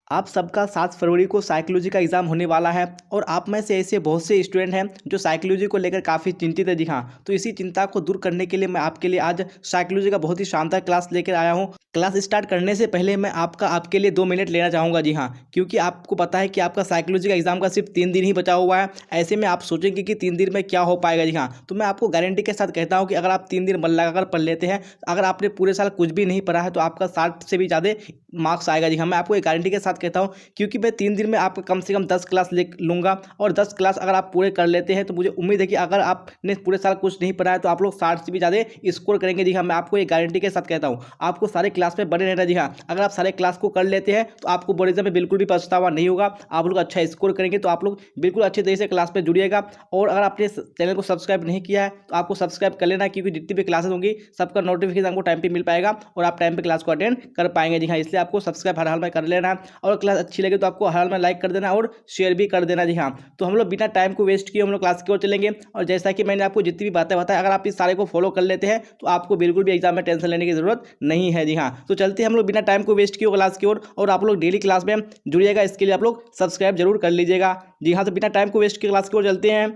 आप सबका 7 फरवरी को साइकोलॉजी का एग्ज़ाम होने वाला है और आप में से ऐसे बहुत से स्टूडेंट हैं जो साइकोलॉजी को लेकर काफ़ी चिंतित है। जी हाँ, तो इसी चिंता को दूर करने के लिए मैं आपके लिए आज साइकोलॉजी का बहुत ही शानदार क्लास लेकर आया हूँ। क्लास स्टार्ट करने से पहले मैं आपके लिए 2 मिनट लेना चाहूँगा। जी हाँ, क्योंकि आपको पता है कि आपका साइकोलॉजी का एग्ज़ाम का सिर्फ 3 दिन ही बचा हुआ है। ऐसे में आप सोचेंगे कि 3 दिन में क्या हो पाएगा। जी हाँ, तो मैं आपको गारंटी के साथ कहता हूँ कि अगर आप 3 दिन मन लगाकर पढ़ लेते हैं, अगर आपने पूरे साल कुछ भी नहीं पढ़ा है तो आपका 60 से भी ज़्यादा मार्क्स आएगा। जी हाँ, मैं आपको एक गारंटी के साथ कहता हूँ, क्योंकि मैं 3 दिन में आपका कम से कम 10 क्लास ले लूँगा और 10 क्लास अगर आप पूरे कर लेते हैं तो मुझे उम्मीद है कि अगर आपने पूरे साल कुछ नहीं पढ़ा है तो आप लोग 60 से भी ज़्यादा स्कोर करेंगे। जी हाँ, मैं आपको एक गारंटी के साथ कहता हूँ, आपको सारे क्लास में बने रहना। जी हाँ, अगर आप सारे क्लास को कर लेते हैं तो आपको बोर्ड एग्जाम में बिल्कुल भी पछतावा नहीं होगा। आप लोग अच्छा स्कोर करेंगे, तो आप लोग बिल्कुल अच्छे तरीके से क्लास में जुड़िएगा। और अगर आपने चैनल को सब्सक्राइब नहीं किया है तो आपको सब्सक्राइब कर लेना, क्योंकि जितनी भी क्लासेस होंगी सबका नोटिफिकेशन आपको टाइम पे मिल पाएगा और आप टाइम पे क्लास को अटेंड कर पाएंगे। जी हाँ, इसलिए आपको सब्सक्राइब हर हाल में कर लेना है और क्लास अच्छी लगे तो आपको हर हाल में लाइक कर देना और शेयर भी कर देना। जी हाँ, तो हम लोग बिना टाइम को वेस्ट किए हम लोग क्लास की ओर चलेंगे। और जैसा कि मैंने आपको जितनी भी बातें बताई, अगर आप इस सारे को फॉलो कर लेते हैं तो आपको बिल्कुल भी एग्जाम में टेंशन लेने की जरूरत नहीं है। जी हाँ, तो चलते हैं हम लोग बिना टाइम को वेस्ट किए क्लास की ओर, और आप लोग डेली क्लास में जुड़िएगा। इसके लिए आप लोग सब्सक्राइब जरूर कर लीजिएगा। जी हाँ, तो बिना टाइम को वेस्ट किए क्लास की ओर चलते हैं।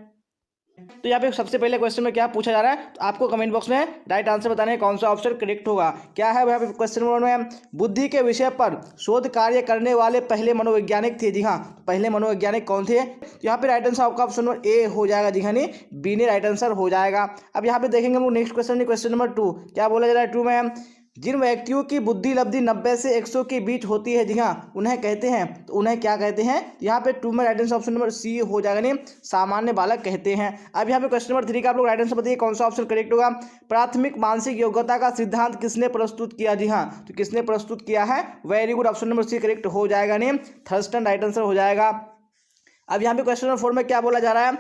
तो यहाँ पे सबसे पहले क्वेश्चन में क्या पूछा जा रहा है, तो आपको कमेंट बॉक्स में राइट आंसर बताने कौन सा ऑप्शन करेक्ट होगा। क्या है यहाँ पे क्वेश्चन नंबर में, बुद्धि के विषय पर शोध कार्य करने वाले पहले मनोवैज्ञानिक थे। जी हाँ, पहले मनोवैज्ञानिक कौन थे। तो यहाँ पे राइट आंसर आपका ऑप्शन नंबर ए हो जाएगा। जी हाँ, नहीं बी ने राइट आंसर हो जाएगा। अब यहाँ पे देखेंगे हम लोग नेक्स्ट क्वेश्चन, क्वेश्चन नंबर 2 क्या बोला जा रहा है। 2 में जिन व्यक्तियों की बुद्धि लब्धि 90 से 100 के बीच होती है, जी हाँ, उन्हें कहते हैं, तो उन्हें क्या कहते हैं। यहाँ पे 2 में right answer option number c हो जाएगा, नहीं सामान्य बालक कहते हैं। अब यहाँ पे क्वेश्चन नंबर 3 का आप लोग राइट आंसर बताइए कौन सा ऑप्शन करेक्ट होगा। प्राथमिक मानसिक योग्यता का सिद्धांत किसने प्रस्तुत किया। जी हाँ, तो किसने प्रस्तुत किया है, very good, option number c correct हो जाएगा, नहीं थर्स्टन राइट आंसर हो जाएगा। अब यहाँ पे क्वेश्चन नंबर 4 में क्या बोला जा रहा है,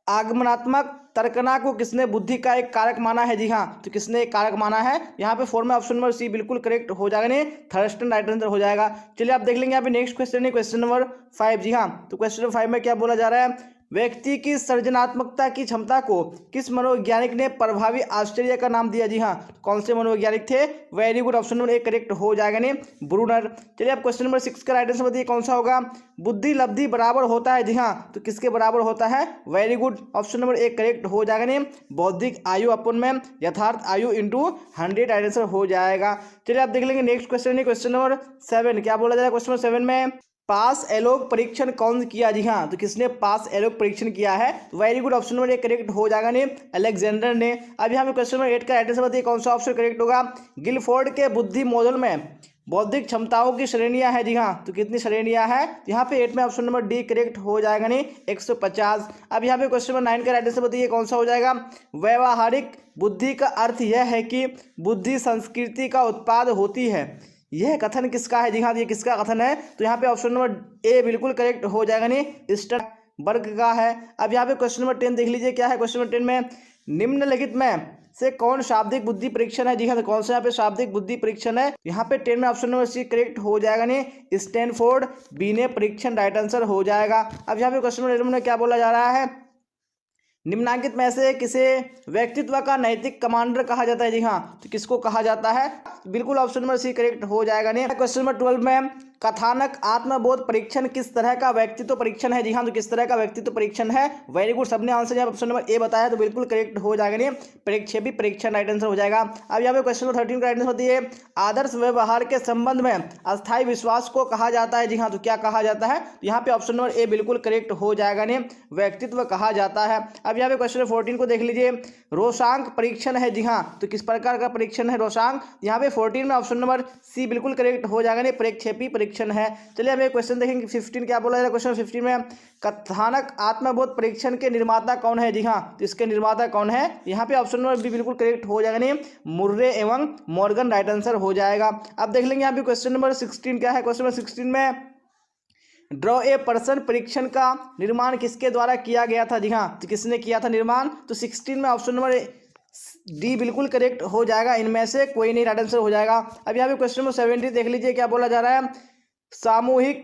आगमनात्मक तर्कना को किसने बुद्धि का एक कारक माना है। जी हाँ, तो किसने एक कारक माना है। यहाँ पे 4 में ऑप्शन नंबर सी बिल्कुल करेक्ट हो जाएगा, नहीं थर्स्टन राइट आंसर हो जाएगा। चलिए आप देख लेंगे यहाँ पे नेक्स्ट क्वेश्चन है क्वेश्चन नंबर 5। जी हाँ, तो क्वेश्चन नंबर 5 में क्या बोला जा रहा है, व्यक्ति की सृजनात्मकता की क्षमता को किस मनोवैज्ञानिक ने प्रभावी आश्चर्य का नाम दिया। जी हाँ, कौन से मनोवैज्ञानिक थे, very good, option number A correct हो जाएगा, नहीं ब्रूनर। चलिए आप क्वेश्चन नंबर 6 का राइट आंसर बताइए कौन सा होगा। बुद्धि लब्धि बराबर होता है। जी हाँ, तो किसके बराबर होता है, very good, option number A correct हो जाएगा, नहीं बौद्धिक आयु अपन में यथार्थ आयु इंटू 100 राइट आंसर हो जाएगा। चलिए आप देख लेंगे नेक्स्ट क्वेश्चन है क्वेश्चन नंबर 7 क्या बोला जा रहा है। क्वेश्चन नंबर 7 में पास एलोक परीक्षण कौन किया। जी हाँ, तो किसने पास एलोक परीक्षण किया है, very good, option number A correct हो जाएगा, नहीं अलेक्जेंडर ने। अब यहाँ पे क्वेश्चन नंबर 8 का राइट आंसर बताइए कौन सा ऑप्शन करेक्ट होगा। गिलफोर्ड के बुद्धि मॉडल में बौद्धिक क्षमताओं की श्रेणियां है। जी हाँ, तो कितनी श्रेणियां हैं, यहाँ पे 8 में ऑप्शन नंबर डी करेक्ट हो जाएगा, नहीं 150। अब यहाँ पे क्वेश्चन नंबर 9 का राइट आंसर बताइए कौन सा हो जाएगा। व्यवहारिक बुद्धि का अर्थ यह है कि बुद्धि संस्कृति का उत्पाद होती है, यह कथन किसका है। जी हाँ, ये किसका कथन है, तो यहाँ पे ऑप्शन नंबर ए बिल्कुल करेक्ट हो जाएगा, नहीं स्टर्नबर्ग का है। अब यहाँ पे क्वेश्चन नंबर 10 देख लीजिए क्या है। क्वेश्चन नंबर 10 में निम्नलिखित में से कौन शाब्दिक बुद्धि परीक्षण है। जी हाँ, तो कौन सा यहाँ पे शाब्दिक बुद्धि परीक्षण है, यहाँ पे 10 में ऑप्शन नंबर सी करेक्ट हो जाएगा, नहीं स्टैनफोर्ड बीने परीक्षण राइट आंसर हो जाएगा। अब यहाँ पे क्वेश्चन नंबर 11 में क्या बोला जा रहा है, निम्नांकित में से किसे व्यक्तित्व का नैतिक कमांडर कहा जाता है। जी हाँ, तो किसको कहा जाता है, बिल्कुल ऑप्शन नंबर सी करेक्ट हो जाएगा, नहीं क्वेश्चन नंबर 12 में कथानक आत्मबोध परीक्षण किस तरह का व्यक्तित्व परीक्षण है। जी हाँ, तो किस तरह का व्यक्तित्व परीक्षण है, वेरी गुड, सबने आंसर यहाँ ऑप्शन नंबर ए बताया, तो बिल्कुल करेक्ट हो जाएगा, नहीं प्रेक्षेपी परीक्षण राइट आंसर हो जाएगा। अब यहाँ पे क्वेश्चन नंबर 13 का राइट आंसर होती है, आदर्श व्यवहार के संबंध में अस्थायी विश्वास को कहा जाता है। जी हाँ, तो क्या कहा जाता है, यहाँ पे ऑप्शन नंबर ए बिल्कुल करेक्ट हो जाएगा, नहीं व्यक्तित्व कहा जाता है। अब यहाँ पे क्वेश्चन नंबर 14 को देख लीजिए, रोशांक परीक्षण है। जी हाँ, तो किस प्रकार का परीक्षण है रोशांक, यहाँ पे 14 में ऑप्शन नंबर सी बिल्कुल करेक्ट हो जाएगा, नहीं प्रेक्षेपी परीक्षण है। चलिए अब एक क्वेश्चन देखेंगे 15 क्या बोला जा रहा है। क्वेश्चन 15 में कथानक आत्मबोध परीक्षण के निर्माता कौन है। जी हाँ, तो इसके निर्माता कौन है, यहाँ पे ऑप्शन नंबर बी बिल्कुल करेक्ट हो जाएगा, नहीं मुर्रे एवं मॉर्गन राइट आंसर हो जाएगा। अब देख लेंगे यहाँ पे क्वेश्चन नंबर 16 क्या है। क्वेश्चन नंबर 16 में ड्रॉ ए पर्सन परीक्षण का निर्माण किसके द्वारा किया गया था। जी हाँ, तो किसने किया था निर्माण, तो 16 में ऑप्शन नंबर डी बिल्कुल करेक्ट हो जाएगा, इनमें से कोई नहीं राइट आंसर हो जाएगा। अब यहाँ पे क्वेश्चन नंबर 17 देख लीजिए क्या बोला जा रहा है, सामूहिक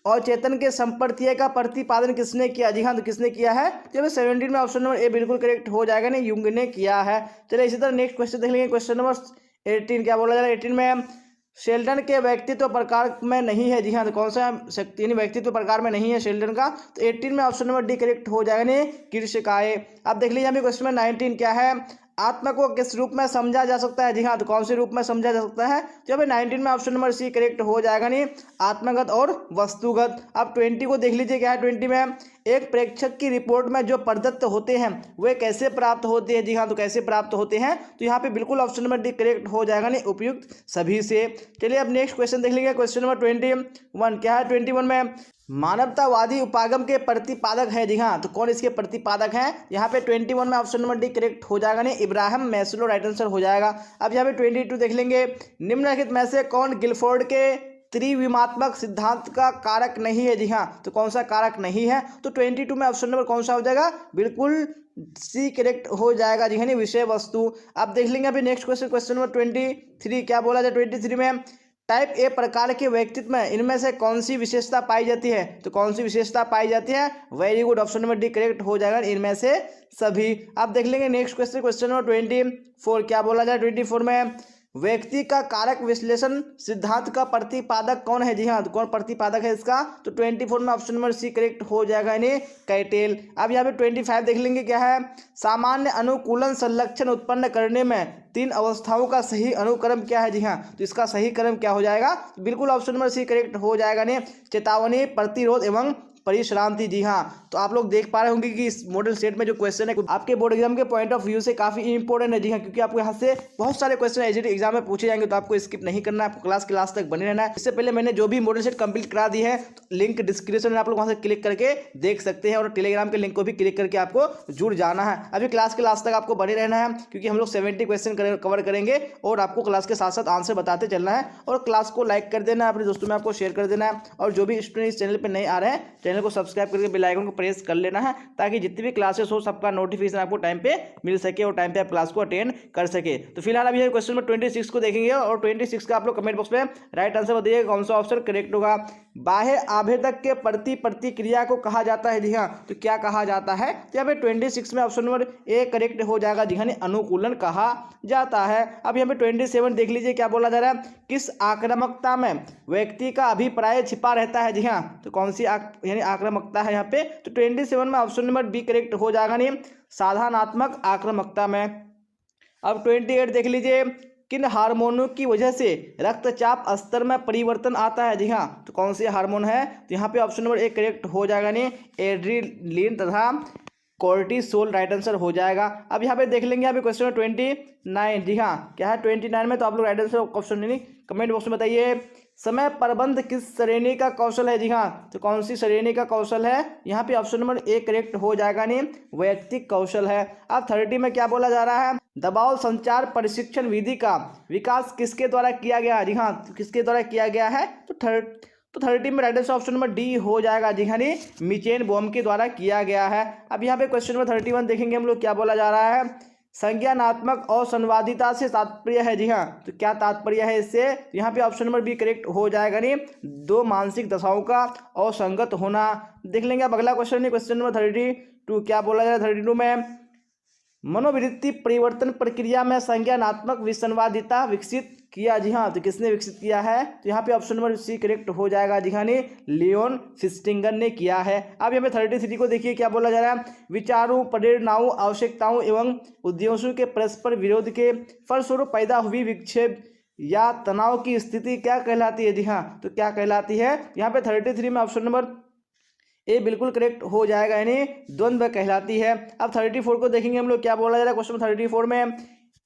और चेतन के संपर्तीय का प्रतिपादन किसने किया। जी हाँ, तो किसने किया है, तो 17 में ऑप्शन नंबर ए बिल्कुल करेक्ट हो जाएगा, नहीं युंग ने किया है। चलिए इसी तरह नेक्स्ट क्वेश्चन देख लेंगे। क्वेश्चन नंबर 18 क्या बोला जा रहा है। 18 में शेल्डन के व्यक्तित्व प्रकार में नहीं है। जी हाँ, तो कौन सा शक्ति यानी व्यक्तित्व प्रकार में नहीं है शेल्डन का, तो 18 में ऑप्शन नंबर डी करेक्ट हो जाएगा नहीं कीर्षकाय। अब देख लीजिए अभी क्वेश्चन नंबर 19 क्या है, आत्मा को किस रूप में समझा जा सकता है। जी हाँ, तो कौन से रूप में समझा जा सकता है, तो यहाँ पे 19 में ऑप्शन नंबर सी करेक्ट हो जाएगा नहीं आत्मगत और वस्तुगत। अब 20 को देख लीजिए क्या है 20 में, एक प्रेक्षक की रिपोर्ट में जो प्रदत्त होते हैं वे कैसे प्राप्त होते हैं। जी हाँ, तो कैसे प्राप्त होते हैं, तो यहाँ पे बिल्कुल ऑप्शन नंबर डी करेक्ट हो जाएगा नहीं उपयुक्त सभी से। चलिए अब नेक्स्ट क्वेश्चन देख लीजिए क्वेश्चन नंबर 21 क्या है 21 में, मानवतावादी उपागम के प्रतिपादक है। जी हाँ, तो कौन इसके प्रतिपादक हैं, यहाँ पे 21 में ऑप्शन नंबर डी करेक्ट हो जाएगा नहीं इब्राहिम मैस्लो, राइट आंसर हो जाएगा। अब यहाँ पे 22 देख लेंगे, निम्नलिखित में से कौन गिलफोर्ड के त्रिविमात्मक सिद्धांत का कारक नहीं है। जी हाँ, तो कौन सा कारक नहीं है, तो 22 में ऑप्शन नंबर कौन सा हो जाएगा, बिल्कुल सी करेक्ट हो जाएगा। जी हाँ, नहीं विषय वस्तु। अब देख लेंगे अभी नेक्स्ट क्वेश्चन, क्वेश्चन नंबर 23 क्या बोला जाए 23 में, टाइप ए प्रकार के व्यक्तित्व में इनमें से कौन सी विशेषता पाई जाती है, तो कौन सी विशेषता पाई जाती है, very good option number D correct हो जाएगा इनमें से सभी। अब देख लेंगे नेक्स्ट क्वेश्चन, क्वेश्चन नंबर 24 क्या बोला जाए 24 में, व्यक्ति का कारक विश्लेषण सिद्धांत का प्रतिपादक कौन है। जी हाँ, तो कौन प्रतिपादक है इसका, तो 24 में ऑप्शन नंबर सी करेक्ट हो जाएगा यानी कैटेल। अब यहाँ पे 25 देख लेंगे क्या है, सामान्य अनुकूलन संलक्षण उत्पन्न करने में 3 अवस्थाओं का सही अनुक्रम क्या है। जी हाँ, तो इसका सही क्रम क्या हो जाएगा, बिल्कुल ऑप्शन नंबर सी करेक्ट हो जाएगा ने चेतावनी, प्रतिरोध एवं परिश्रांति। जी हाँ, तो आप लोग देख पा रहे होंगे कि इस मॉडल सेट में जो क्वेश्चन है आपके बोर्ड एग्जाम के पॉइंट ऑफ व्यू से काफी इंपॉर्टेंट है। जी हाँ, क्योंकि आपको यहाँ से बहुत सारे क्वेश्चन एसजीटी एग्जाम में पूछे जाएंगे, तो आपको स्किप नहीं करना है, आपको क्लास के लास्ट तक बने रहना है। इससे पहले मैंने जो भी मॉडल सेट कंप्लीट करा दी है, तो लिंक डिस्क्रिप्शन में आप लोग वहाँ से क्लिक करके देख सकते हैं, और टेलीग्राम के लिंक को भी क्लिक करके आपको जुड़ जाना है। अभी क्लास के लास्ट तक आपको बने रहना है, क्योंकि हम लोग 70 क्वेश्चन कवर करेंगे, और आपको क्लास के साथ साथ आंसर बताते चलना है। और क्लास को लाइक कर देना है, अपने दोस्तों में आपको शेयर कर देना है, और जो भी स्टूडेंट इस चैनल पर नहीं आ रहे हैं, चैनल को सब्सक्राइब करके बेल आइकन को प्रेस कर लेना है, ताकि जितनी भी क्लासेस हो सबका नोटिफिकेशन आपको टाइम पे मिल सके और टाइम पे आप क्लास को अटेंड कर सके। तो फिलहाल अभी क्वेश्चन नंबर 26 को देखेंगे, और 26 का आप लोग कमेंट बॉक्स में राइट आंसर बताइए कौन सा ऑप्शन करेक्ट होगा। बाह्य आभेदक के प्रति प्रतिक्रिया को कहा जाता है। जी हाँ, तो क्या कहा जाता है, तो यहाँ पे 26 में ऑप्शन नंबर ए करेक्ट हो जाएगा। जी हाँ, अनुकूलन कहा जाता है। अब यहाँ पे 27 देख लीजिए क्या बोला जा रहा है, किस आक्रामकता में व्यक्ति का अभिप्राय छिपा रहता है। जी हाँ, तो कौन सी यानी आक्रामकता है यहाँ पे, तो 27 में ऑप्शन नंबर बी करेक्ट हो जाएगा नहीं साधनात्मक आक्रामकता में। अब 28 देख लीजिए, किन हार्मोनों की वजह से रक्तचाप स्तर में परिवर्तन आता है। जी हाँ, तो कौन से हार्मोन है, तो यहाँ पे ऑप्शन नंबर ए करेक्ट हो जाएगा नहीं एड्रेनलिन तथा कोर्टिसोल, राइट आंसर हो जाएगा। अब यहाँ पे देख लेंगे अभी क्वेश्चन नंबर 29। जी हाँ, क्या है 29 में, तो आप लोग राइट आंसर ऑप्शन नहीं कमेंट बॉक्स में बताइए, समय प्रबंध किस श्रेणी का कौशल है। जी हाँ, तो कौन सी श्रेणी का कौशल है, यहाँ पे ऑप्शन नंबर ए करेक्ट हो जाएगा नहीं वैयक्तिक कौशल है। अब 30 में क्या बोला जा रहा है, दबाव संचार प्रशिक्षण विधि का विकास किसके द्वारा किया गया। जी हाँ, तो किसके द्वारा किया गया है, तो 30 में right answer option number D हो जाएगा। जी हाँ, मिचेन बॉम के द्वारा किया गया है। अब यहाँ पे क्वेश्चन नंबर 31 देखेंगे हम लोग क्या बोला जा रहा है, संज्ञानात्मक और संवादिता से तात्पर्य है। जी हाँ, तो क्या तात्पर्य है इससे, यहाँ पे ऑप्शन नंबर बी करेक्ट हो जाएगा नहीं दो मानसिक दशाओं का असंगत होना। देख लेंगे अब अगला क्वेश्चन क्वेश्चन नंबर 32 क्या बोला जा रहा है 32 में, मनोवृत्ति परिवर्तन प्रक्रिया में संज्ञानात्मक विसंवादिता विकसित किया। जी हाँ, तो किसने विकसित किया है, तो यहाँ पे ऑप्शन नंबर सी करेक्ट हो जाएगा। जी हाँ, लियोन फिस्टिंगर ने किया है। अब यहाँ पे 33 को देखिए क्या बोला जा रहा है, विचारों, प्रेरणाओं, आवश्यकताओं एवं उद्देश्यों के परस्पर विरोध के फलस्वरूप पैदा हुई विक्षेप या तनाव की स्थिति क्या कहलाती है। जी हाँ, तो क्या कहलाती है, यहाँ पे 33 में ऑप्शन नंबर ए बिल्कुल करेक्ट हो जाएगा, यानी द्वंद्व कहलाती है। अब 34 को देखेंगे हम लोग क्या बोला जा रहा है क्वेश्चन 34 में,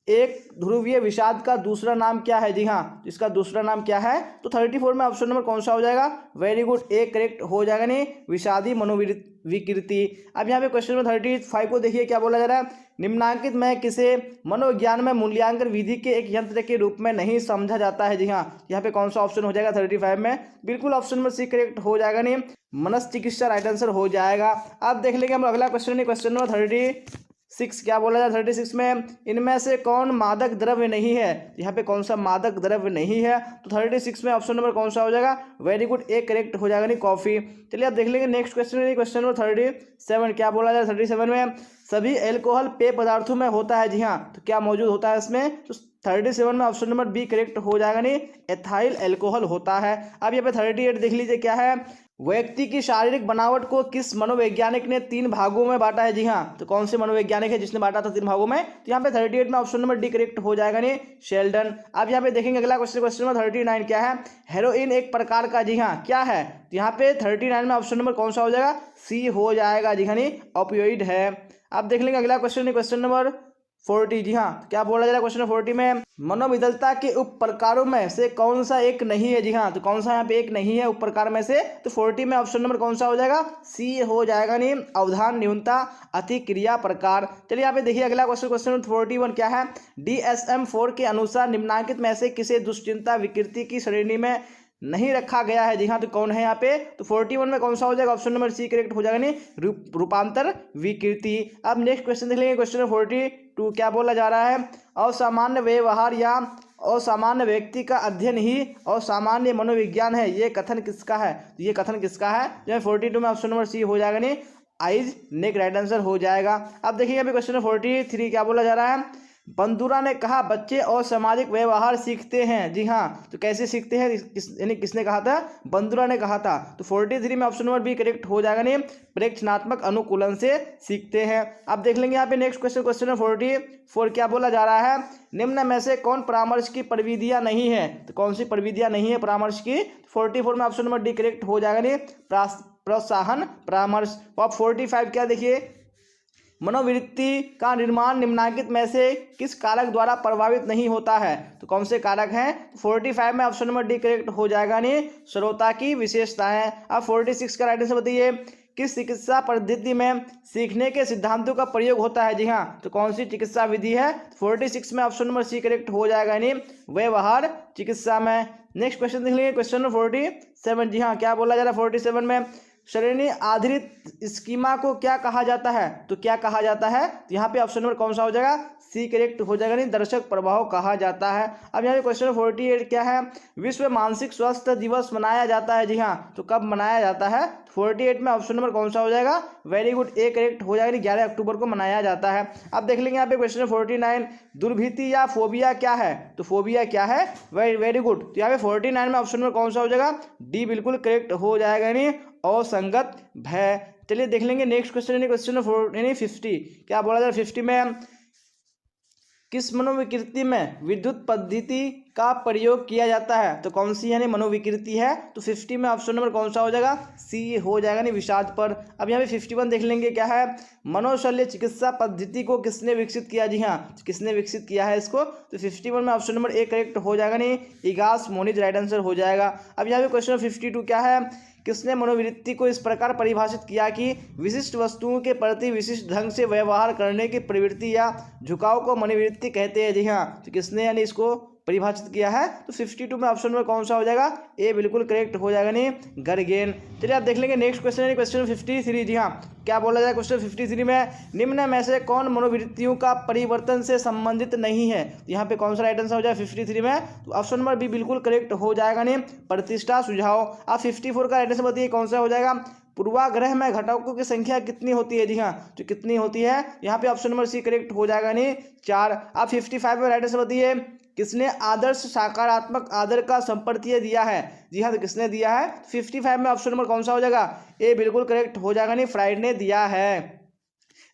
एक ध्रुवीय विषाद का दूसरा नाम क्या है। जी हाँ, इसका दूसरा नाम क्या है, तो 34 में ऑप्शन नंबर कौन सा हो जाएगा, वेरी गुड ए करेक्ट हो जाएगा, नहीं विषादी मनोविकृति। अब यहाँ पे क्वेश्चन नंबर 35 को देखिए क्या बोला जा रहा है, निम्नांकित में किसे मनोविज्ञान में मूल्यांकन विधि के एक यंत्र के रूप में नहीं समझा जाता है। जी हाँ, यहाँ पे कौन सा ऑप्शन हो जाएगा 35 में, बिल्कुल ऑप्शन नंबर सी करेक्ट हो जाएगा, नहीं मनस्चिकित्सा, राइट आंसर हो जाएगा। अब देख लेंगे हम अगला क्वेश्चन क्वेश्चन नंबर 36 क्या बोला जाए 36 में, इनमें से कौन मादक द्रव्य नहीं है। यहाँ पे कौन सा मादक द्रव्य नहीं है, तो 36 में ऑप्शन नंबर कौन सा हो जाएगा, वेरी गुड ए करेक्ट हो जाएगा, नहीं कॉफी। चलिए अब देख लेंगे नेक्स्ट क्वेश्चन क्वेश्चन नंबर 37 क्या बोला जाए 37 में, सभी एल्कोहल पेय पदार्थों में होता है। जी हाँ, तो क्या मौजूद होता है इसमें, तो 37 में ऑप्शन नंबर बी करेक्ट हो जाएगा, नहीं एथाइल अल्कोहल होता है। अब यहाँ पे 38 देख लीजिए क्या है, व्यक्ति की शारीरिक बनावट को किस मनोवैज्ञानिक ने 3 भागों में बांटा है। जी हाँ, तो कौन से मनोवैज्ञानिक है जिसने बांटा था 3 भागों में, तो यहाँ पे 38 में ऑप्शन नंबर डी करेक्ट हो जाएगा, नहीं शेल्डन। अब यहाँ पे देखेंगे अगला क्वेश्चन नंबर 39 क्या है, हेरोइन एक प्रकार का, जी हाँ क्या है, तो यहाँ पे 39 में ऑप्शन नंबर कौन सा हो जाएगा, सी हो जाएगा, जी हाँ नहीं ऑपियोइड है। अब देख लेंगे अगला क्वेश्चन नंबर 40, जी हाँ क्या बोला जा रहा है क्वेश्चन 40 में, मनोविदलता के उप प्रकारों में से कौन सा एक नहीं है। जी हाँ, तो कौन सा यहाँ पे एक नहीं है उप प्रकार में से, तो 40 में ऑप्शन नंबर कौन सा हो जाएगा, सी हो जाएगा, नहीं अवधान न्यूनता अतिक्रिया प्रकार। चलिए यहाँ पे देखिए अगला क्वेश्चन नंबर 41 क्या है, DSM-4 के अनुसार निम्नांकित में से किसे दुश्चिंता विकृति की श्रेणी में नहीं रखा गया है। जी हाँ, तो कौन है यहाँ पे, तो 41 में कौन सा हो जाएगा, ऑप्शन नंबर सी करेक्ट हो जाएगा, नहीं रूपांतर विकृति। अब नेक्स्ट क्वेश्चन देख लेंगे क्वेश्चन 42 क्या बोला जा रहा है, असामान्य व्यवहार या असामान्य व्यक्ति का अध्ययन ही असामान्य मनोविज्ञान है, ये कथन किसका है, तो ये कथन किसका है, जो 42 में ऑप्शन नंबर सी हो जाएगा, नहीं आइज नेक राइट आंसर हो जाएगा। अब देखिए अभी क्वेश्चन 43 क्या बोला जा रहा है, बंदूरा ने कहा बच्चे और सामाजिक व्यवहार सीखते हैं। जी हाँ, तो कैसे सीखते हैं, यानी किसने कहा था, बंदूरा ने कहा था। तो 43 में ऑप्शन नंबर बी करेक्ट हो जाएगा, नहीं प्रेक्षणात्मक अनुकूलन से सीखते हैं। अब देख लेंगे यहाँ पे नेक्स्ट क्वेश्चन नंबर 44 क्या बोला जा रहा है, निम्न में से कौन परामर्श की प्रविधियां नहीं है, तो कौन सी प्रविधियां नहीं है परामर्श की, 44 में ऑप्शन नंबर डी करेक्ट हो जाएगा, नहीं प्रोत्साहन परामर्श। अब 45 क्या देखिए, मनोवृत्ति का निर्माण निम्नांकित में से किस कारक द्वारा प्रभावित नहीं होता है, तो कौन से कारक हैं, 45 में ऑप्शन नंबर डी करेक्ट हो जाएगा, नहीं श्रोता की विशेषताएं। अब 46 का राइट आंसर बताइए, किस चिकित्सा पद्धति में सीखने के सिद्धांतों का प्रयोग होता है। जी हाँ, तो कौन सी चिकित्सा विधि है, 46 में ऑप्शन नंबर सी करेक्ट हो जाएगा, नहीं व्यवहार चिकित्सा में। नेक्स्ट क्वेश्चन देख लेंगे क्वेश्चन नंबर 47। जी हाँ, क्या बोला जा रहा है 47 में, श्रेणी आधारित स्कीमा को क्या कहा जाता है, तो क्या कहा जाता है, तो यहाँ पे ऑप्शन नंबर कौन सा हो जाएगा, सी करेक्ट हो जाएगा, नहीं दर्शक प्रभाव कहा जाता है। अब यहाँ पे क्वेश्चन 48 क्या है, विश्व मानसिक स्वास्थ्य दिवस मनाया जाता है। जी हाँ, तो कब मनाया जाता है, 48 में ऑप्शन नंबर कौन सा हो जाएगा, वेरी गुड ए करेक्ट हो जाएगा, 11 अक्टूबर को मनाया जाता है। अब देख लेंगे यहाँ पे क्वेश्चन 49, दुर्भीति या फोबिया क्या है, तो फोबिया क्या है, वेरी गुड। तो यहाँ पे 49 में ऑप्शन नंबर कौन सा हो जाएगा, डी बिल्कुल करेक्ट हो जाएगा, नहीं असंगत भय। चलिए देख लेंगे नेक्स्ट क्वेश्चन क्वेश्चन 50 क्या बोला जाए, 50 में किस मनोविकृति में विद्युत पद्धति का प्रयोग किया जाता है, तो कौन सी यानी मनोविकृति है, तो 50 में ऑप्शन नंबर कौन सा हो जाएगा, सी हो जाएगा, नहीं विषाद पर। अब यहाँ पे 51 देख लेंगे क्या है, मनोशल्य चिकित्सा पद्धति को किसने विकसित किया। जी हाँ, किसने विकसित किया है इसको, तो 51 में ऑप्शन नंबर ए करेक्ट हो जाएगा, नहीं इगास मोनिज राइट आंसर हो जाएगा। अब यहाँ पे क्वेश्चन 52 क्या है, किसने मनोवृत्ति को इस प्रकार परिभाषित किया कि विशिष्ट वस्तुओं के प्रति विशिष्ट ढंग से व्यवहार करने की प्रवृत्ति या झुकाव को मनोवृत्ति कहते हैं। जी हाँ, तो किसने यानी इसको परिभाषित किया है, तो 52 में ऑप्शन में कौन सा हो जाएगा, ए बिल्कुल करेक्ट हो जाएगा, नहीं गर्गेन। चलिए आप देख लेंगे नेक्स्ट क्वेश्चन क्वेश्चन 53। जी हाँ, क्या बोला जाए क्वेश्चन 53 में, निम्न में से कौन मनोवृत्तियों का परिवर्तन से संबंधित नहीं है, यहाँ पे कौन सा राइट आंसर हो जाए 53 में, तो ऑप्शन नंबर बी बिल्कुल करेक्ट हो जाएगा, नहीं प्रतिष्ठा सुझाव। आप 54 का राइट आंसर बताइए कौन सा हो जाएगा, पूर्वाग्रह में घटकों की संख्या कितनी होती है। जी हाँ, तो कितनी होती है, यहाँ पे ऑप्शन नंबर सी करेक्ट हो जाएगा, नहीं 4। आप 55 में राइट आंसर बताइए, किसने आदर्श सकारात्मक आदर का संपर्तीय दिया है। जी हाँ, तो किसने दिया है, 55 में ऑप्शन नंबर कौन सा हो जाएगा, ए बिल्कुल करेक्ट हो जाएगा, नहीं फ्राइड ने दिया है।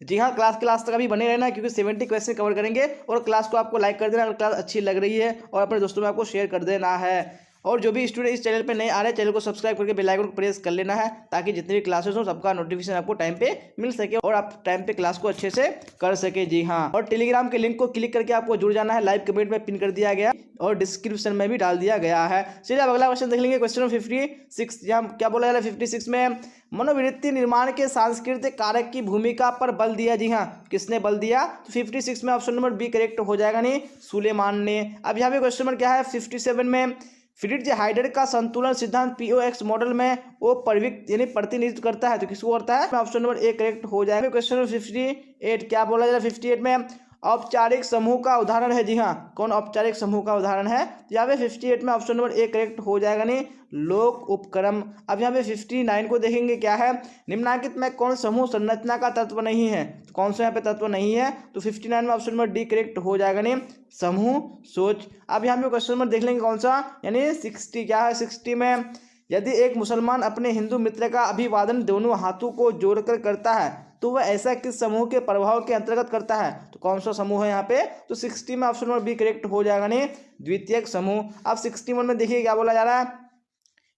जी हाँ, क्लास तक अभी बने रहना, क्योंकि 70 क्वेश्चन कवर करेंगे। और क्लास को आपको लाइक कर देना अगर क्लास अच्छी लग रही है, और अपने दोस्तों में आपको शेयर कर देना है। और जो भी स्टूडेंट इस चैनल पे नए आ रहे हैं, चैनल को सब्सक्राइब करके बेल आइकन को प्रेस कर लेना है, ताकि जितनी भी क्लासेस हो सबका नोटिफिकेशन आपको टाइम पे मिल सके और आप टाइम पे क्लास को अच्छे से कर सके। जी हाँ, और टेलीग्राम के लिंक को क्लिक करके आपको जुड़ जाना है, लाइव कमेंट में पिन कर दिया गया और डिस्क्रिप्शन में भी डाल दिया गया है। चलिए अब अगला क्वेश्चन देख लेंगे क्वेश्चन 56। यहाँ क्या बोला जा रहा है 56 में, मनोवृत्ति निर्माण के सांस्कृतिक कारक की भूमिका पर बल दिया। जी हाँ, किसने बल दिया, तो 56 में ऑप्शन नंबर बी करेक्ट हो जाएगा, नहीं सुलेमान ने। अब यहाँ पे क्वेश्चन नंबर क्या है 57 में, फ्रिट्ज हाइडर का संतुलन सिद्धांत POX मॉडल में वो प्रवृत्ति यानी प्रतिनिधित्व करता है, तो किसको करता है, ऑप्शन नंबर ए करेक्ट हो जाएगा। क्वेश्चन नंबर 58 क्या बोला जा रहा है 58 में, औपचारिक समूह का उदाहरण है। जी हाँ, कौन औपचारिक समूह का उदाहरण है? यहाँ पे 58 में ऑप्शन नंबर ए करेक्ट हो जाएगा नहीं, लोक उपक्रम। अब यहाँ पे 59 को देखेंगे क्या है, निम्नलिखित में कौन समूह संरचना का तत्व नहीं है? तो कौन सा यहाँ पे तत्व नहीं है? तो 59 में ऑप्शन नंबर डी करेक्ट हो जाएगा नहीं, समूह सोच। अब यहाँ पे क्वेश्चन नंबर देख लेंगे कौन सा, यानी 60 क्या है, 60 में यदि एक मुसलमान अपने हिंदू मित्र का अभिवादन दोनों हाथों को जोड़कर करता है तो वह ऐसा किस समूह के प्रभाव के अंतर्गत करता है? तो कौन सा समूह है यहाँ पे? तो 60 में ऑप्शन नंबर बी करेक्ट हो जाएगा नहीं, द्वितीयक समूह। अब 61 में देखिए क्या बोला जा रहा है,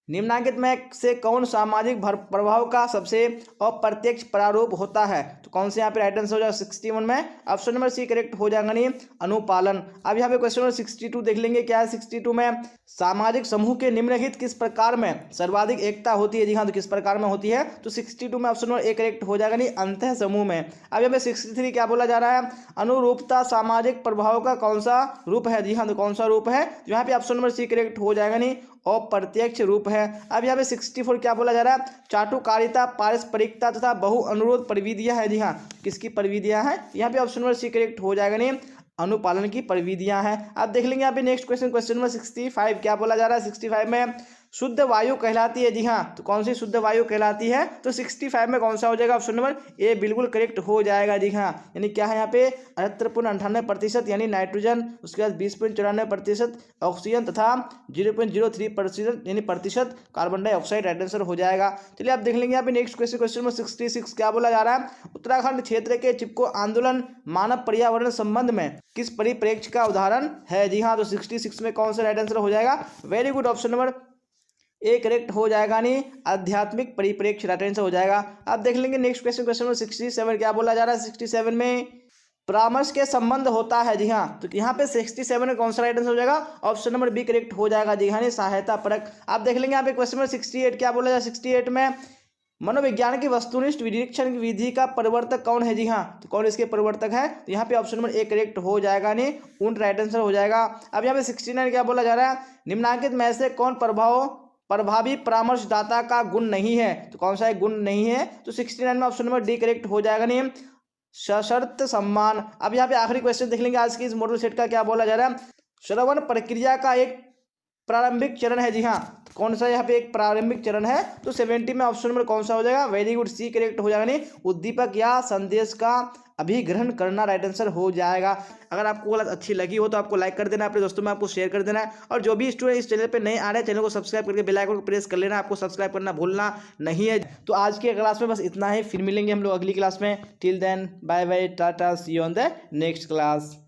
निम्नलिखित में से कौन सामाजिक प्रभाव का सबसे अप्रत्यक्ष प्रारूप होता है? तो कौन से यहाँ पे राइट आंसर हो जाएगा 61 में? ऑप्शन नंबर सी करेक्ट हो जाएगा नहीं, अनुपालन। अब यहाँ पे क्वेश्चन नंबर 62 देख लेंगे क्या है। 62 में सामाजिक समूह के निम्नलिखित किस प्रकार में सर्वाधिक एकता होती है? जी हाँ, तो किस प्रकार में होती है? तो 62 में ऑप्शन नंबर ए करेक्ट हो जाएगा नहीं, अंतः समूह में। अब यहाँ पे 63 क्या बोला जा रहा है, अनुरूपता सामाजिक प्रभाव का कौन सा रूप है? जी हाँ, तो कौन सा रूप है? तो यहाँ पे ऑप्शन नंबर सी करेक्ट हो जाएगा नहीं, अप्रत्यक्ष रूप है। अब यहाँ पे 64 क्या बोला जा रहा है, चाटुकारिता पारस्परिकता तथा बहु अनुरोध प्रविधियां है। जी हाँ, किसकी प्रविधियां हैं? यहाँ पे ऑप्शन नंबर सी करेक्ट हो जाएगा नहीं, अनुपालन की प्रविधियां हैं। अब देख लेंगे यहाँ पे नेक्स्ट क्वेश्चन नंबर 65 क्या बोला जा रहा है। 65 में शुद्ध वायु कहलाती है। जी हाँ, तो कौन सी शुद्ध वायु कहलाती है? तो 65 में कौन सा हो जाएगा? ऑप्शन नंबर ए बिल्कुल करेक्ट हो जाएगा। जी हाँ, यानी क्या है यहाँ पे 78.98% यानी नाइट्रोजन, उसके बाद 20.94% ऑक्सीजन तथा 0.03% यानी प्रतिशत कार्बन डाइऑक्साइड राइट आंसर हो जाएगा। चलिए आप देख लेंगे यहाँ पे नेक्स्ट क्वेश्चन नंबर 66 क्या बोला जा रहा है, उत्तराखंड क्षेत्र के चिपको आंदोलन मानव पर्यावरण संबंध में किस परिप्रेक्ष्य का उदाहरण है? जी हाँ, तो 66 में कौन सा राइट आंसर हो जाएगा? Very good, option number A correct हो जाएगा नहीं, आध्यात्मिक परिप्रेक्ष्य राइट आंसर हो जाएगा। आप देख लेंगे नेक्स्ट क्वेश्चन नंबर 67 क्या बोला जा रहा है। 67 में परामर्श के संबंध होता है। जी हाँ, तो यहाँ पे 67 में कौन सा राइट आंसर हो जाएगा? ऑप्शन नंबर बी करेक्ट हो जाएगा। जी हाँ, सहायता परक। आप देख लेंगे यहाँ पे क्वेश्चन नंबर 68 क्या बोला जाए। 68 में मनोविज्ञान की वस्तुनिष्ठ निरीक्षण विधि का प्रवर्तक कौन है? जी हाँ, तो कौन इसके प्रवर्तक है? तो यहाँ पे ऑप्शन नंबर ए करेक्ट हो जाएगा नहीं, उन राइट आंसर हो जाएगा। अब यहाँ पे 69 क्या बोला जा रहा है, निम्नलिखित में से कौन प्रभावी परामर्शदाता का गुण नहीं है? तो कौन सा गुण नहीं है? तो 69 में ऑप्शन नंबर डी करेक्ट हो जाएगा नहीं, सशर्त सम्मान। अब यहाँ पे आखिरी क्वेश्चन देख लेंगे आज की इस मॉडल सेट का, क्या बोला जा रहा है, श्रवण प्रक्रिया का एक प्रारंभिक चरण है। जी हाँ, तो कौन सा यहाँ पे एक प्रारंभिक चरण है? तो 70 में ऑप्शन नंबर कौन सा हो जाएगा? वेरी गुड, सी करेक्ट हो जाएगा नहीं, उद्दीपक या संदेश का अभिग्रहण करना राइट आंसर हो जाएगा। अगर आपको गलत अच्छी लगी हो तो आपको लाइक कर देना, अपने दोस्तों में आपको शेयर कर देना है, और जो भी स्टूडेंट इस चैनल पे नए आ रहे हैं चैनल को सब्सक्राइब करके बेल आइकन को प्रेस कर लेना। आपको सब्सक्राइब करना भूलना नहीं है। तो आज के क्लास में बस इतना ही, फिर मिलेंगे हम लोग अगली क्लास में। Till then bye bye, tata, see you on the next class.